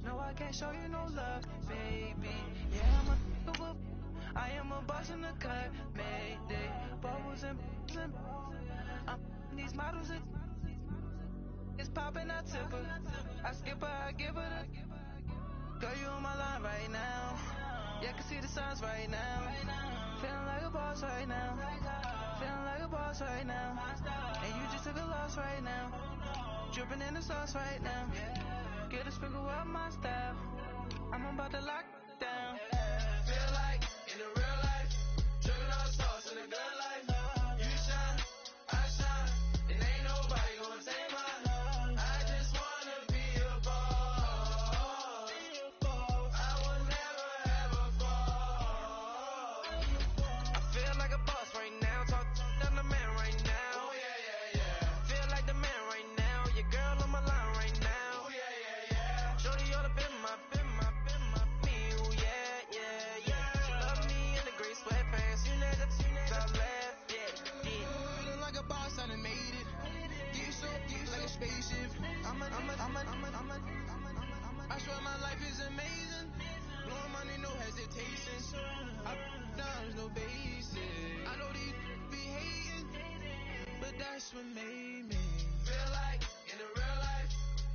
No, I can't show you no love, baby. Yeah, I am a boss in the cut, mayday. Bubbles and I'm these models. It's popping, I tip her. I skip her, I give her the. Girl, you on my line right now. Yeah, I can see the signs right now. Feeling like a boss right now. Feeling like a boss right now. And you just took a loss right now. Dripping in the sauce right now. Get a sprinkle up my style. I'm about to lock down. Feel like in the real life, dripping all sauce in the good life. You shine, I shine, and ain't nobody gonna take mine. I just wanna be a boss. I will never ever fall. I feel like a boss right now. Talk to the man right now. Oh yeah, yeah, yeah. Feel like the man right now. Your girl on my line right now. Oh yeah, yeah, yeah. Shorty ought to be my me. Oh yeah, yeah, yeah. She love me in the gray sweatpants. You know that top left, yeah. Feeling like a boss, I done made it. Get so like a spaceship. I swear my life is amazing. Blowing money, no hesitation. Dollars, no basic. I know these be hating, but that's what made me feel like in the real life,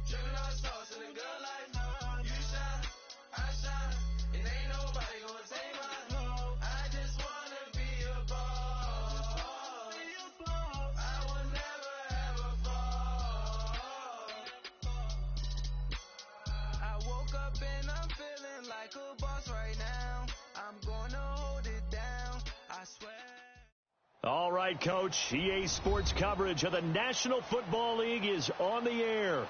dripping all sauce in the good life. You shine, I shine, and ain't nobody gonna take mine. I just wanna be a boss. I will never ever fall. I woke up and I'm feeling like a boss right now. I'm gonna hold it down, I swear. All right, Coach. EA Sports coverage of the National Football League is on the air.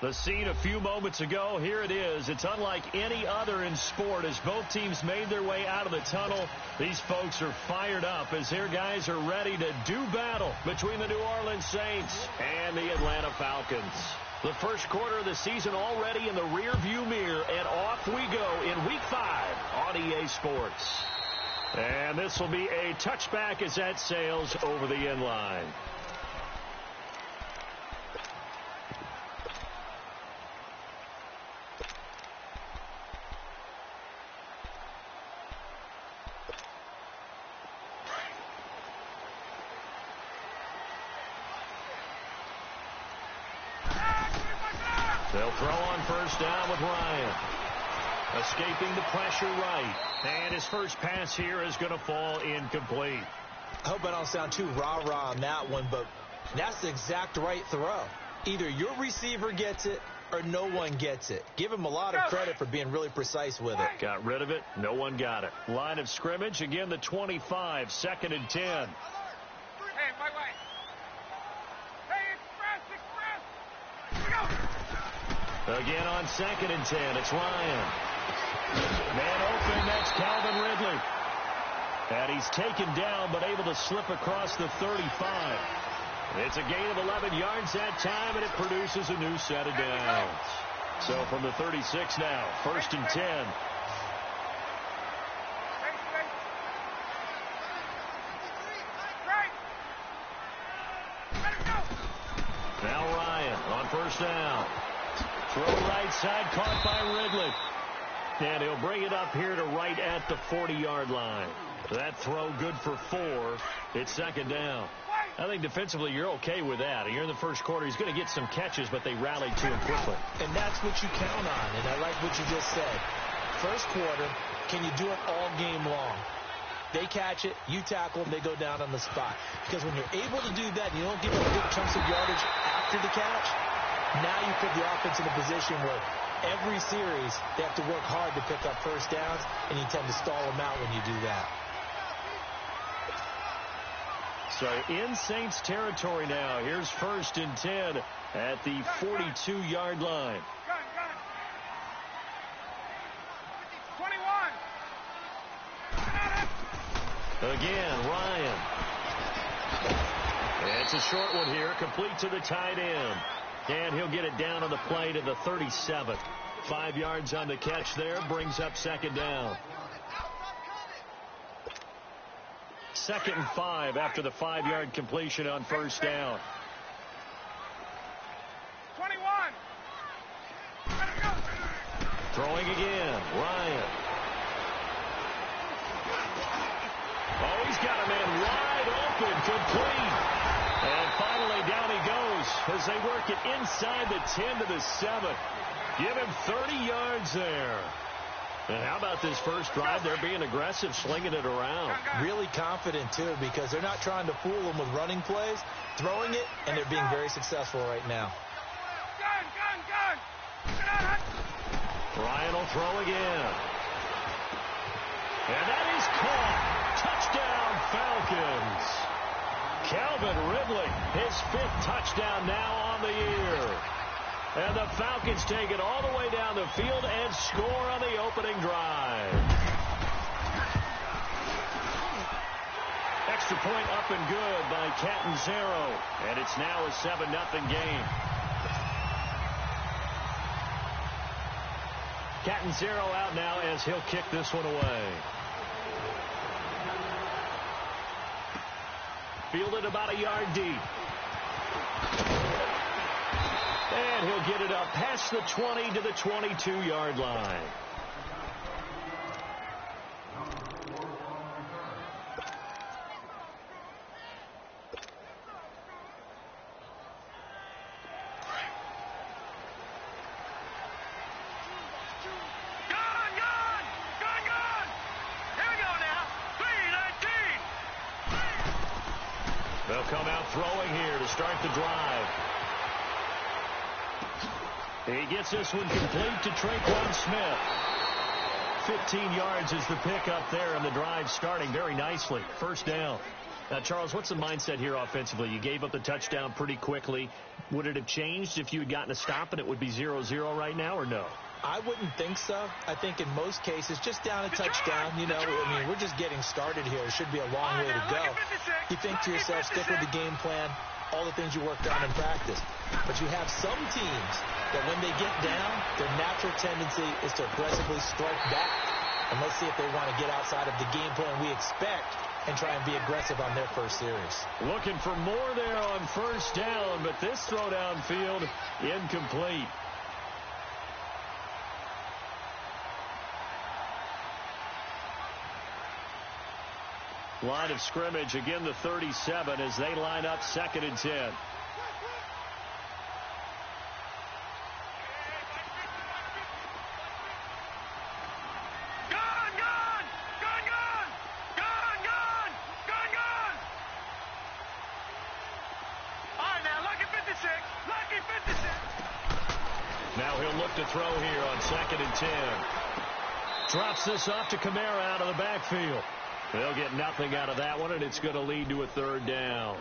The scene a few moments ago, here it is. It's unlike any other in sport as both teams made their way out of the tunnel. These folks are fired up as their guys are ready to do battle between the New Orleans Saints and the Atlanta Falcons. The first quarter of the season already in the rearview mirror, and off we go in Week 5 on EA Sports. And this will be a touchback as that sails over the end line. They'll throw on first down with Ryan. Escaping the pressure right. And his first pass here is going to fall incomplete. I hope I don't sound too rah-rah on that one, but that's the exact right throw. Either your receiver gets it or no one gets it. Give him a lot of credit for being really precise with it. Got rid of it. No one got it. Line of scrimmage, again the 25, 2nd and 10. Hey, my way. Hey, express. Here we go. Again on 2nd and 10, it's Ryan. Man open, that's Calvin Ridley. And he's taken down, but able to slip across the 35. It's a gain of 11 yards that time, and it produces a new set of downs. So from the 36 now, 1st and 10. Now Ryan on first down. Throw right side, caught by Ridley. And he'll bring it up here to right at the 40-yard line. That throw good for 4. It's 2nd down. I think defensively you're okay with that. Here in the first quarter, he's going to get some catches, but they rallied to him quickly. And that's what you count on, and I like what you just said. First quarter, can you do it all game long? They catch it, you tackle them, they go down on the spot. Because when you're able to do that and you don't give them big chunks of yardage after the catch, now you put the offense in a position where every series they have to work hard to pick up first downs, and you tend to stall them out when you do that. So in Saints territory now. Here's 1st and 10 at the 42-yard line. Gun. 21. Again, Ryan. It's a short one here, complete to the tight end. And he'll get it down on the play to the 37. 5 yards on the catch there, brings up 2nd down. 2nd and 5 after the 5-yard completion on first down. 21. Let it go. Throwing again. Ryan. Oh, he's got a man wide open. Complete. And finally down he goes as they work it inside the 10 to the 7. Give him 30 yards there. And how about this first drive? They're being aggressive, slinging it around. Really confident, too, because they're not trying to fool them with running plays, throwing it, and they're being very successful right now. Ryan will throw again. And that is caught. Touchdown, Falcons. Calvin Ridley, his 5th touchdown now on the year. And the Falcons take it all the way down the field and score on the opening drive. Extra point up and good by Catanzaro. And it's now a 7-0 game. Catanzaro out now as he'll kick this one away. Fielded about a yard deep. And he'll get it up past the 20 to the 22-yard line. They'll come out throwing here to start the drive. He gets this one complete to Traquan Smith. 15 yards is the pickup there, and the drive starting very nicely. First down. Now, Charles, what's the mindset here offensively? You gave up the touchdown pretty quickly. Would it have changed if you had gotten a stop and it would be 0-0 right now, or no? I wouldn't think so. I think in most cases, just down a touchdown, you know, I mean, we're just getting started here. It should be a long way to go. You think to yourself, stick with the game plan, all the things you worked on in practice. But you have some teams that when they get down, their natural tendency is to aggressively strike back. And let's see if they want to get outside of the game plan we expect and try and be aggressive on their first series. Looking for more there on first down, but this throw downfield incomplete. Line of scrimmage, again the 37 as they line up 2nd and 10. Now he'll look to throw here on 2nd and 10. Drops this off to Kamara out of the backfield. They'll get nothing out of that one, and it's going to lead to a 3rd down.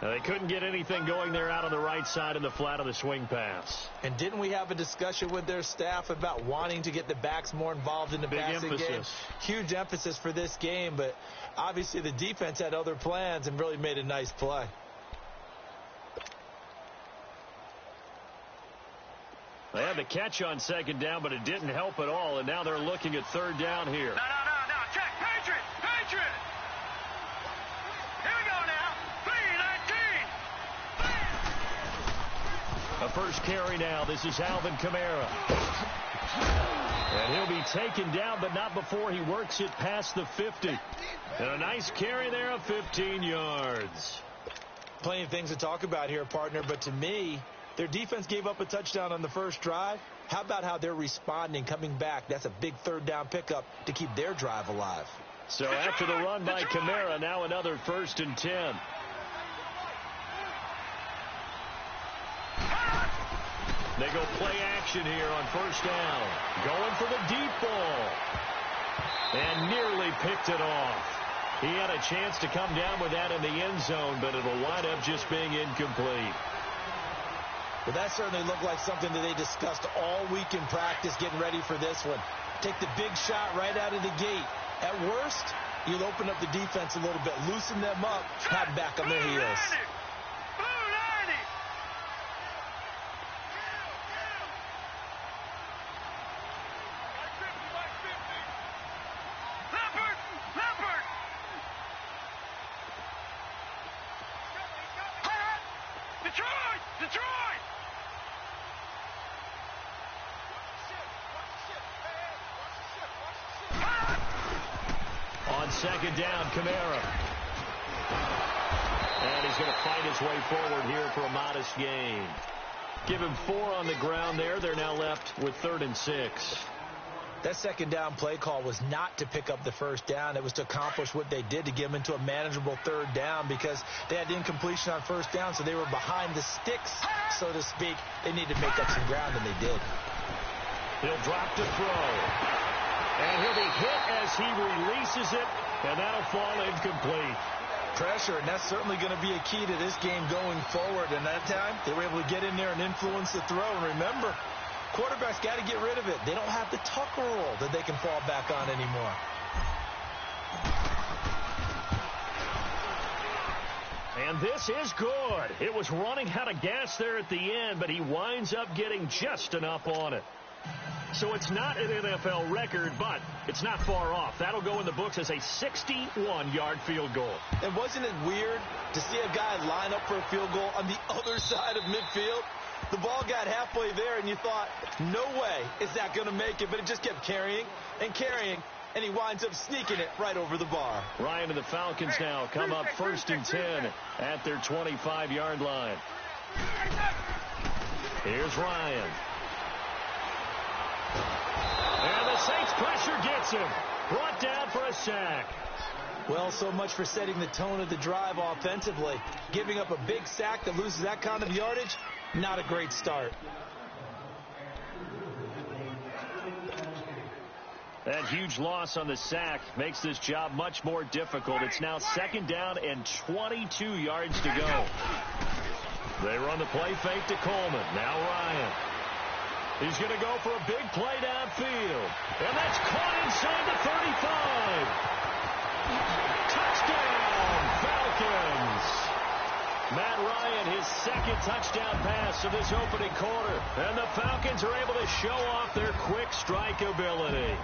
Now, they couldn't get anything going there out on the right side in the flat of the swing pass. And didn't we have a discussion with their staff about wanting to get the backs more involved in the passing game? Huge emphasis for this game, but obviously the defense had other plans and really made a nice play. They had the catch on 2nd down, but it didn't help at all, and now they're looking at 3rd down here. No. Check. Patriot. Here we go now. 3-19. A first carry now. This is Alvin Kamara. And he'll be taken down, but not before he works it past the 50. And a nice carry there of 15 yards. Plenty of things to talk about here, partner, but to me, their defense gave up a touchdown on the first drive. How about how they're responding, coming back? That's a big 3rd down pickup to keep their drive alive. So after the run by Kamara, now another 1st and 10. They go play action here on 1st down. Going for the deep ball. And nearly picked it off. He had a chance to come down with that in the end zone, but it'll wind up just being incomplete. Well, that certainly looked like something that they discussed all week in practice, getting ready for this one. Take the big shot right out of the gate. At worst, you'll open up the defense a little bit, loosen them up, have back on their heels. Detroit! second down, Kamara. And he's going to fight his way forward here for a modest gain. Give him 4 on the ground there. They're now left with 3rd and 6. That second down play call was not to pick up the first down. It was to accomplish what they did, to get them into a manageable 3rd down, because they had incompletion on first down, so they were behind the sticks, so to speak. They needed to make up some ground, and they did. He'll drop to throw. And he'll be hit as he releases it, and that'll fall incomplete. Pressure, and that's certainly going to be a key to this game going forward. And that time, they were able to get in there and influence the throw. And remember, quarterbacks got to get rid of it. They don't have the Tucker rule that they can fall back on anymore. And this is good. It was running out of gas there at the end, but he winds up getting just enough on it. So it's not an NFL record, but it's not far off. That'll go in the books as a 61-yard field goal. And wasn't it weird to see a guy line up for a field goal on the other side of midfield? The ball got halfway there, and you thought, no way is that going to make it. But it just kept carrying and carrying, and he winds up sneaking it right over the bar. Ryan and the Falcons now come up 1st and 10 at their 25-yard line. Here's Ryan. And the Saints pressure gets him. Brought down for a sack. Well, so much for setting the tone of the drive offensively. Giving up a big sack that loses that kind of yardage, not a great start. That huge loss on the sack makes this job much more difficult. It's now 2nd down and 22 yards to go. They run the play fake to Coleman. Now Ryan. He's going to go for a big play downfield. And that's caught inside the 35. Touchdown, Falcons. Matt Ryan, his 2nd touchdown pass of this opening quarter. And the Falcons are able to show off their quick strike ability.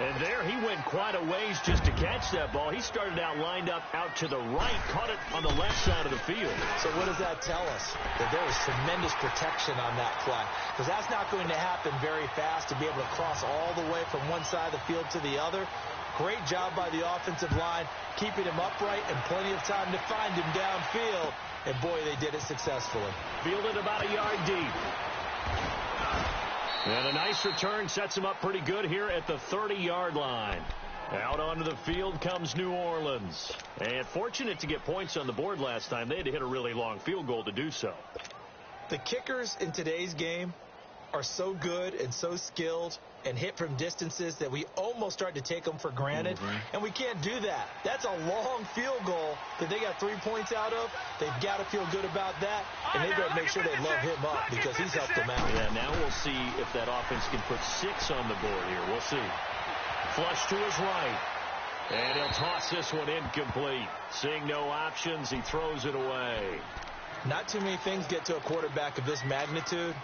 And there he went quite a ways just to catch that ball. He started out lined up out to the right, caught it on the left side of the field. So what does that tell us? That there was tremendous protection on that play. Because that's not going to happen very fast, to be able to cross all the way from one side of the field to the other. Great job by the offensive line, keeping him upright and plenty of time to find him downfield. And boy, they did it successfully. Fielded about a yard deep. And a nice return sets him up pretty good here at the 30-yard line. Out onto the field comes New Orleans. And fortunate to get points on the board last time. They had to hit a really long field goal to do so. The kickers in today's game are so good and so skilled and hit from distances that we almost start to take them for granted. And we can't do that. That's a long field goal that they got 3 points out of. They've got to feel good about that, and they've got to make sure they love him up because he's helped them out. Yeah, now we'll see if that offense can put 6 on the board here. We'll see. Flush to his right. And he'll toss this one incomplete. Seeing no options, he throws it away. Not too many things get to a quarterback of this magnitude,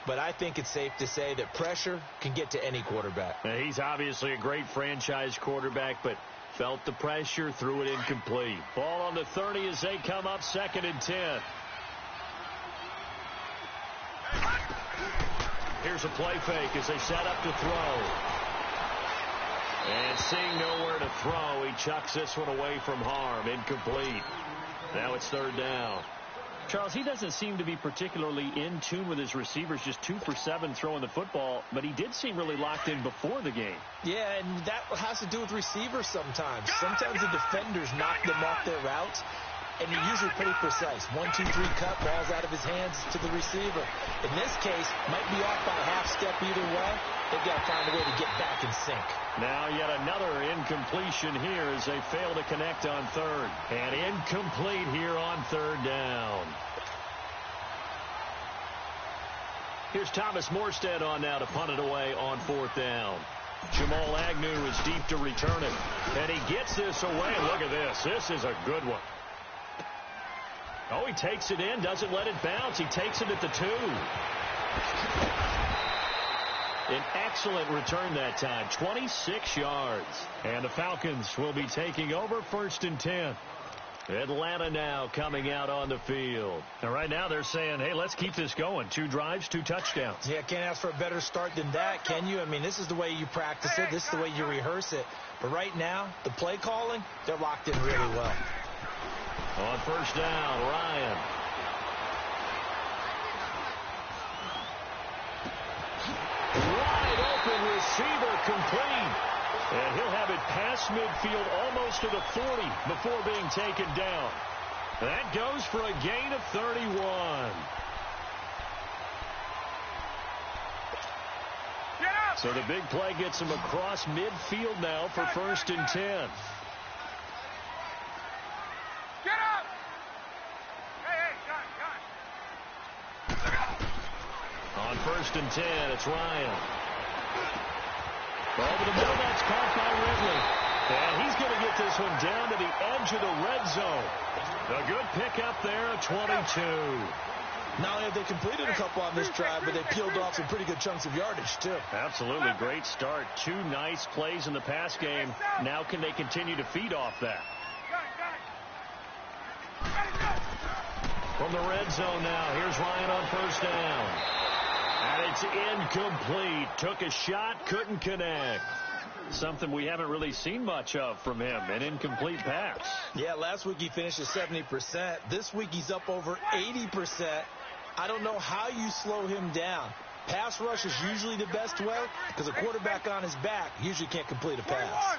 but I think it's safe to say that pressure can get to any quarterback. Now, he's obviously a great franchise quarterback, but felt the pressure, threw it incomplete. Ball on the 30 as they come up 2nd and 10. Here's a play fake as they set up to throw. And seeing nowhere to throw, he chucks this one away from harm. Incomplete. Now it's 3rd down. Charles, he doesn't seem to be particularly in tune with his receivers, just 2 for 7 throwing the football, but he did seem really locked in before the game. Yeah, and that has to do with receivers sometimes. Sometimes the defenders knock them off their routes, and you're usually pretty precise. 1, 2, 3 cut, balls out of his hands to the receiver. In this case, might be off by a half step either way. They've got to find a way to get back in sync. Now yet another incompletion here as they fail to connect on 3rd. And incomplete here on 3rd down. Here's Thomas Morstead on now to punt it away on 4th down. Jamal Agnew is deep to return it. And he gets this away. Look at this. This is a good one. Oh, he takes it in, doesn't let it bounce. He takes it at the 2. An excellent return that time, 26 yards. And the Falcons will be taking over 1st and 10. Atlanta now coming out on the field. And right now they're saying, hey, let's keep this going. 2 drives, 2 touchdowns. Yeah, can't ask for a better start than that, can you? I mean, this is the way you practice it. This is the way you rehearse it. But right now, the play calling, they're locked in really well. On first down, Ryan. Wide open receiver complete. And he'll have it past midfield almost to the 40 before being taken down. That goes for a gain of 31. So the big play gets him across midfield now for 1st and 10. Get up! Hey, John. On 1st and 10, it's Ryan. Over the middle, that's caught by Ridley. And he's going to get this one down to the edge of the red zone. A good pickup there, a 22. Not only have they completed a couple on this drive, but they peeled off some pretty good chunks of yardage, too. Absolutely great start. 2 nice plays in the pass game. Now can they continue to feed off that? From the red zone now, here's Ryan on first down. And it's incomplete. Took a shot, couldn't connect. Something we haven't really seen much of from him, an incomplete pass. Yeah, last week he finished at 70%. This week he's up over 80%. I don't know how you slow him down. Pass rush is usually the best way because a quarterback on his back usually can't complete a pass.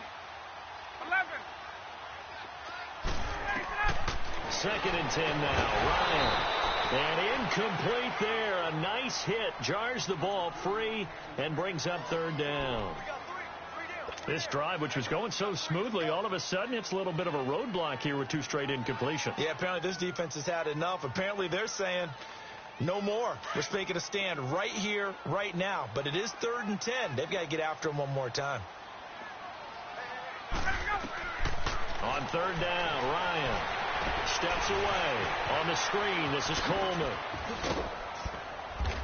2nd and 10 now, Ryan. And incomplete there. A nice hit. Jars the ball free and brings up 3rd down. This drive, which was going so smoothly, all of a sudden it's a little bit of a roadblock here with 2 straight incompletions. Yeah, apparently this defense has had enough. Apparently they're saying no more. We're making a stand right here, right now. But it is 3rd and 10. They've got to get after him one more time. On 3rd down, Ryan steps away. On the screen, this is Coleman.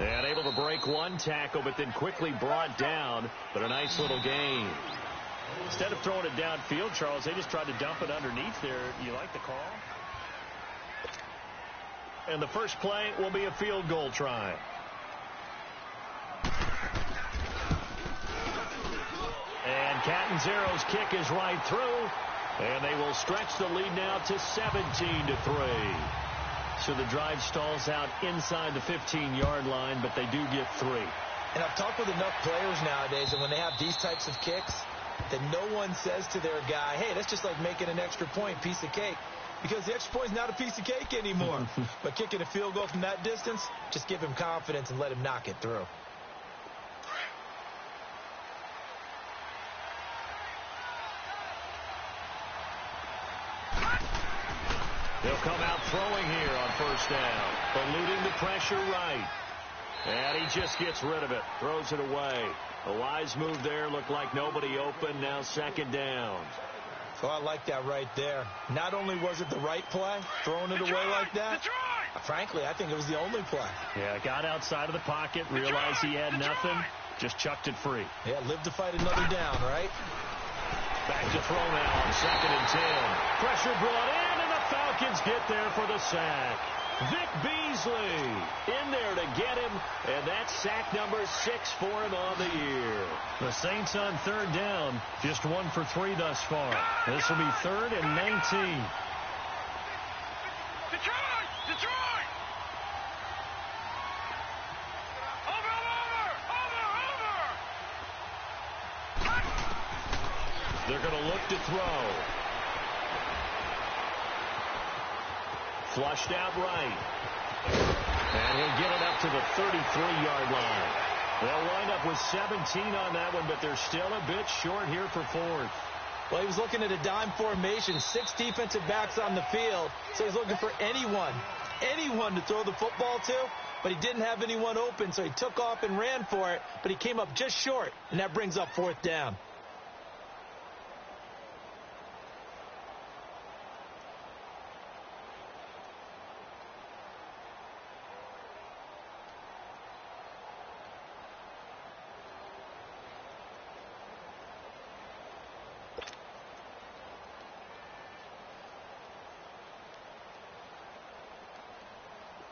And able to break 1 tackle, but then quickly brought down. But a nice little gain. Instead of throwing it downfield, Charles, they just tried to dump it underneath there. You like the call? And the first play will be a field goal try. And Catanzaro's kick is right through. And they will stretch the lead now to 17-3. So the drive stalls out inside the 15-yard line, but they do get 3. And I've talked with enough players nowadays, and when they have these types of kicks, that no one says to their guy, hey, that's just like making an extra point, piece of cake. Because the extra point is not a piece of cake anymore. But kicking a field goal from that distance, just give him confidence and let him knock it through. They'll come out throwing here on first down. Eluding the pressure right. And he just gets rid of it. Throws it away. A wise move there. Looked like nobody open. Now 2nd down. Oh, I like that right there. Not only was it the right play, throwing it away like that, frankly, I think it was the only play. Yeah, got outside of the pocket, realized he had nothing, just chucked it free. Yeah, live to fight another down, right? Back to throw now on 2nd and 10. Pressure brought in, and the Falcons get there for the sack. Vic Beasley in there to get him, and that's sack number 6 for him on the year. The Saints on 3rd down, just 1 for 3 thus far. This will be 3rd and 19. Detroit! Over! They're going to look to throw. Flushed out right. And he'll get it up to the 33-yard line. They'll wind up with 17 on that one, but they're still a bit short here for 4th. Well, he was looking at a dime formation, 6 defensive backs on the field, so he's looking for anyone to throw the football to, but he didn't have anyone open, so he took off and ran for it, but he came up just short, and that brings up 4th down.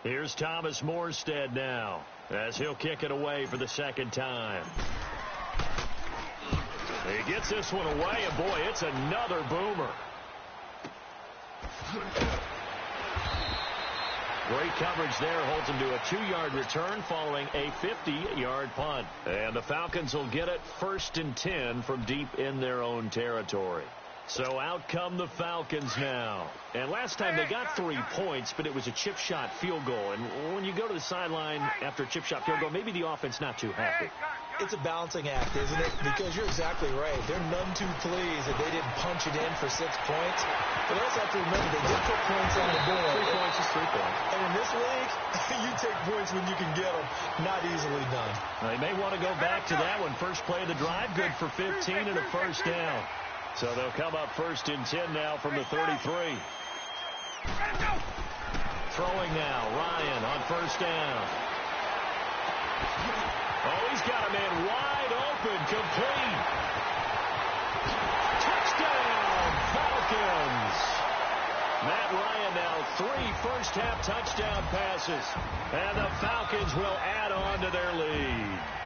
Here's Thomas Morstead now as he'll kick it away for the second time. He gets this one away, and boy, it's another boomer. Great coverage there, holds him to a 2-yard return following a 50-yard punt. And the Falcons will get it 1st and 10 from deep in their own territory. So out come the Falcons now. And last time they got 3 points, but it was a chip shot field goal. And when you go to the sideline after a chip shot field goal, maybe the offense not too happy. It's a balancing act, isn't it? Because you're exactly right. They're none too pleased that they didn't punch it in for 6 points. But also have to remember they did put points on the board. 3 points is 3 points. And in this league, you take points when you can get them. Not easily done. They may want to go back to that one. First play of the drive, good for 15 and a first down. So they'll come up 1st and 10 now from the 33. Throwing now, Ryan on 1st down. Oh, he's got a man wide open, complete. Touchdown, Falcons. Matt Ryan now 3 first-half touchdown passes. And the Falcons will add on to their lead.